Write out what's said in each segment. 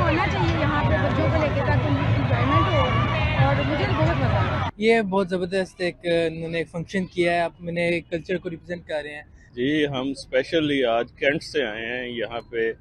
होना चाहिए यहाँ पे बच्चों को लेके ताकि उनकी इंजॉयमेंट हो और मुझे तो बहुत मज़ा आया। ये बहुत ज़बरदस्त एक इन्होंने एक फंक्शन किया है, अपने कल्चर को रिप्रेजेंट कर रहे हैं। जी, हम स्पेशली आज कैंट से आए हैं यहाँ पे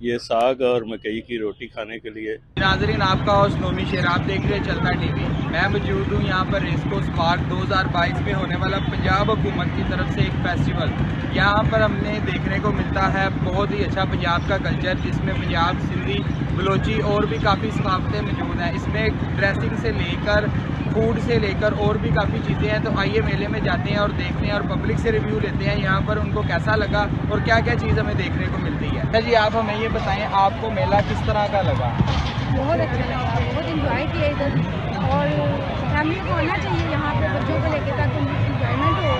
ये साग और मकई की रोटी खाने के लिए। नाजरीन, आपका होस्ट नोमी शेर, आप देख रहे हैं चलता टीवी। मैं मौजूद हूँ यहाँ पर रेसकोर्स पार्क 2022 में होने वाला पंजाब हुकूमत की तरफ से एक फेस्टिवल। यहाँ पर हमने देखने को मिलता है बहुत ही अच्छा पंजाब का कल्चर, जिसमें पंजाब, सिंधी, बलोची और भी काफ़ी सकाफतें मौजूद हैं। इसमें ड्रेसिंग से लेकर फूड से लेकर और भी काफ़ी चीज़ें हैं। तो आइए मेले में जाते हैं और देखते हैं और पब्लिक से रिव्यू लेते हैं यहाँ पर उनको कैसा लगा और क्या क्या चीज़ हमें देखने को मिलती है। अच्छा जी, आप हमें ये बताएं, आपको मेला किस तरह का लगा? बहुत अच्छा लगा, बहुत इंजॉय किया इधर और फैमिली को आना चाहिए यहाँ पे बच्चों को लेके ताकि उनकी इंजॉयमेंट हो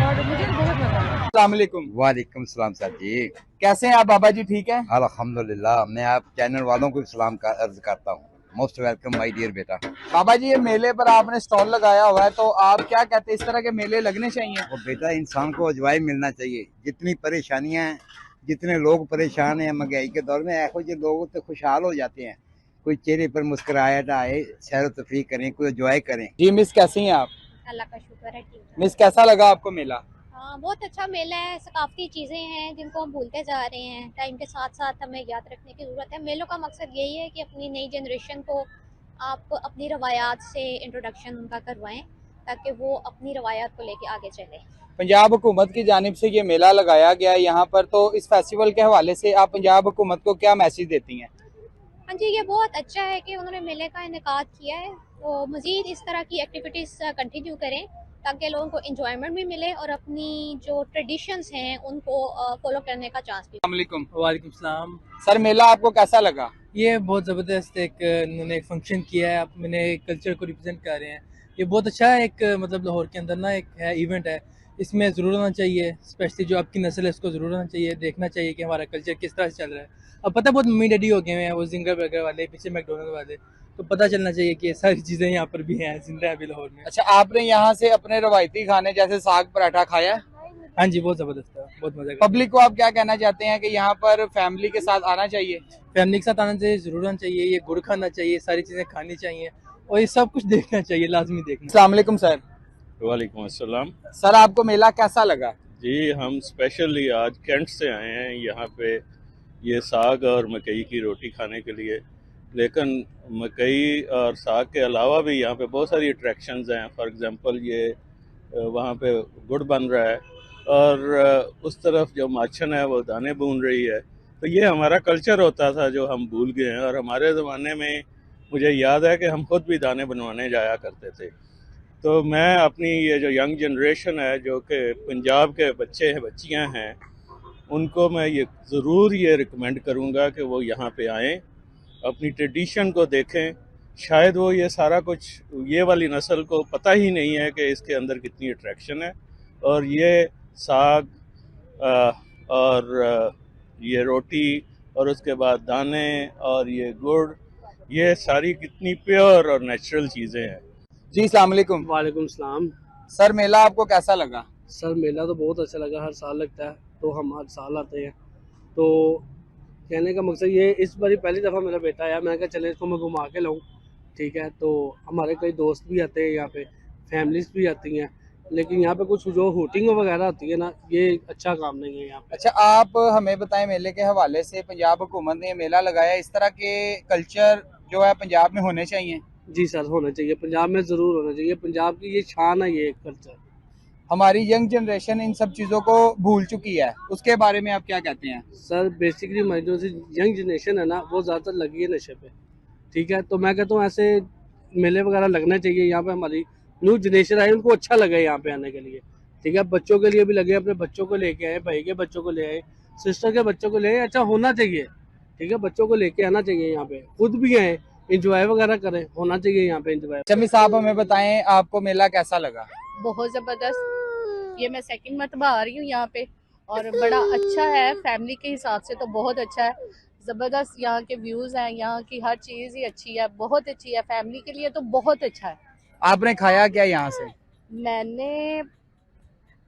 और मुझे तो बहुत मज़ा आया। अस्सलाम वालेकुम। वालेकुम सलाम सर जी। कैसे हैं आप बाबा जी, ठीक है? अल्हम्दुलिल्लाह, मैं आप चैनल वालों को सलाम का अर्ज करता हूँ। मोस्ट वेलकम माय डियर बेटा। बाबा जी, ये मेले पर आपने स्टॉल लगाया हुआ है, तो आप क्या कहते हैं, इस तरह के मेले लगने चाहिए? और बेटा, इंसान को अजवाय मिलना चाहिए। जितनी परेशानियां हैं, जितने लोग परेशान हैं महंगाई के दौर में, ऐसे जो लोग तो खुशहाल हो जाते हैं। कोई चेहरे पर मुस्कुराहट आए, सैर तफरीह करें, कोई एंजॉय करें। जी मिस, कैसी हैं आप? अल्लाह का शुक्र है, ठीक है। मिस, कैसा लगा आपको मेला? हाँ, बहुत अच्छा मेला है। सकाफती चीज़ें हैं जिनको हम भूलते जा रहे हैं। टाइम के साथ साथ हमें याद रखने की ज़रूरत है। मेलों का मकसद यही है कि अपनी नई जनरेशन को आप अपनी रवायात से इंट्रोडक्शन उनका करवाएं ताकि वो अपनी रवायात को लेके आगे चले। पंजाब हुकूमत की जानिब से ये मेला लगाया गया है यहाँ पर, तो इस फेस्टिवल के हवाले से आप पंजाब हुकूमत को क्या मैसेज देती हैं? हाँ जी, ये बहुत अच्छा है कि उन्होंने मेले का इनेकाद किया है। तो मज़ीद इस तरह की एक्टिविटीज़ कंटिन्यू करें ताकि लोगों को इंजॉयमेंट भी मिले और अपनी जो ट्रेडिशंस हैं उनको फॉलो करने का चांस भी। अस्सलाम वालेकुम। वालेकुम सलाम। सर, मेला आपको कैसा लगा? ये बहुत ज़बरदस्त एक इन्होंने एक फंक्शन किया है, अपने कल्चर को रिप्रेजेंट कर रहे हैं। ये बहुत अच्छा है, एक मतलब लाहौर के अंदर ना एक है इवेंट है, इसमें ज़रूर होना चाहिए। स्पेशली जो आपकी नस्ल है उसको ज़रूर होना चाहिए, देखना चाहिए कि हमारा कल्चर किस तरह से चल रहा है। अब पता बहुत मम्मी डैडी हो गए हैं, वो जिंगर बर्गर वाले, पीछे मैकडोनल्ड वाले, तो पता चलना चाहिए कि ये सारी चीज़ें यहाँ पर भी हैं, जिंदा है अभी लाहौर में। अच्छा, आपने यहाँ से अपने रवायती खाने जैसे साग पराठा खाया है? हाँ जी, बहुत ज़बरदस्त है, बहुत मज़ा आया। पब्लिक को आप क्या कहना चाहते हैं कि यहाँ पर फैमिली के साथ आना चाहिए? फैमिली के साथ आना चाहिए, ज़रूर आना चाहिए। ये गुड़ खाना चाहिए, सारी चीज़ें खानी चाहिए और ये सब कुछ देखना चाहिए, लाजमी देखना। अस्सलाम वालेकुम सर। वालेकुम अस्सलाम। सर, आपको मेला कैसा लगा? जी, हम स्पेशली आज कैंट से आए हैं यहाँ पे ये साग और मकई की रोटी खाने के लिए। लेकिन मकई और साग के अलावा भी यहाँ पे बहुत सारी अट्रैक्शंस हैं। फॉर एग्जांपल ये वहाँ पे गुड़ बन रहा है और उस तरफ जो माछन है वो दाने भून रही है। तो ये हमारा कल्चर होता था जो हम भूल गए हैं, और हमारे ज़माने में मुझे याद है कि हम खुद भी दाने बनवाने जाया करते थे। तो मैं अपनी ये जो यंग जनरेशन है, जो कि पंजाब के बच्चे हैं, बच्चियां हैं, उनको मैं ये ज़रूर ये रिकमेंड करूँगा कि वो यहाँ पे आएँ, अपनी ट्रेडिशन को देखें। शायद वो ये सारा कुछ, ये वाली नस्ल को पता ही नहीं है कि इसके अंदर कितनी अट्रैक्शन है। और ये साग और ये रोटी और उसके बाद दाने और ये गुड़, ये सारी कितनी प्योर और नेचुरल चीज़ें हैं। जी अस्सलाम वालेकुम। वालेकुम सलाम। सर, मेला आपको कैसा लगा? सर, मेला तो बहुत अच्छा लगा, हर साल लगता है, तो हम हर साल आते हैं। तो कहने का मकसद ये, इस बारी पहली दफ़ा मेरा बेटा आया, मैंने कहा चले इसको मैं घुमा के लाऊं। ठीक है, तो हमारे कई दोस्त भी आते हैं यहाँ पे, फैमिलीज भी आती हैं, लेकिन यहाँ पे कुछ जो हूटिंग वगैरह होती है ना, ये अच्छा काम नहीं है यहाँ पे। अच्छा, आप हमें बताएं, मेले के हवाले से पंजाब हुकूमत ने मेला लगाया, इस तरह के कल्चर जो है पंजाब में होने चाहिए? जी सर, होना चाहिए, पंजाब में ज़रूर होना चाहिए। पंजाब की ये शान है, ये कल्चर। हमारी यंग जनरेशन इन सब चीज़ों को भूल चुकी है, उसके बारे में आप क्या कहते हैं? सर, बेसिकली हमारी जो यंग जनरेशन है ना, वो ज़्यादातर लगी है नशे पे। ठीक है, तो मैं कहता हूँ ऐसे मेले वगैरह लगना चाहिए यहाँ पे। हमारी न्यू जनरेशन आई, उनको अच्छा लगे यहाँ पे आने के लिए। ठीक है, बच्चों के लिए भी लगे, अपने बच्चों को लेके आए, भाई के बच्चों को ले आए, सिस्टर के बच्चों को ले आए, अच्छा होना चाहिए। ठीक है, बच्चों को लेके आना चाहिए यहाँ पे, खुद भी आए, इंजॉय वगैरह करें, होना चाहिए यहाँ पे इंजॉय। शमी साहब, हमें बताएं, आपको मेला कैसा लगा? बहुत ज़बरदस्त। ये मैं सेकंड मरतबा आ रही हूँ यहाँ पे और बड़ा अच्छा है। फैमिली के हिसाब से तो बहुत अच्छा है, ज़बरदस्त। यहाँ के व्यूज़ हैं, यहाँ की हर चीज़ ही अच्छी है, बहुत अच्छी है। फैमिली के लिए तो बहुत अच्छा है। आपने खाया क्या यहाँ से? मैंने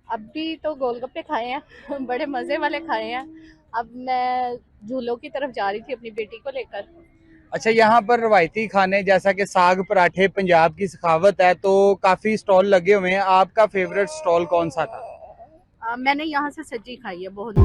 अभी तो गोलगप्पे खाए हैं बड़े मज़े वाले खाए हैं। अब मैं झूलों की तरफ जा रही थी अपनी बेटी को लेकर, अच्छा, यहाँ पर रवायती खाने जैसा कि साग पराठे पंजाब की सखावत है, तो काफी स्टॉल लगे हुए हैं। आपका फेवरेट स्टॉल कौन सा था? मैंने यहाँ से सब्जी खाई है बहुत।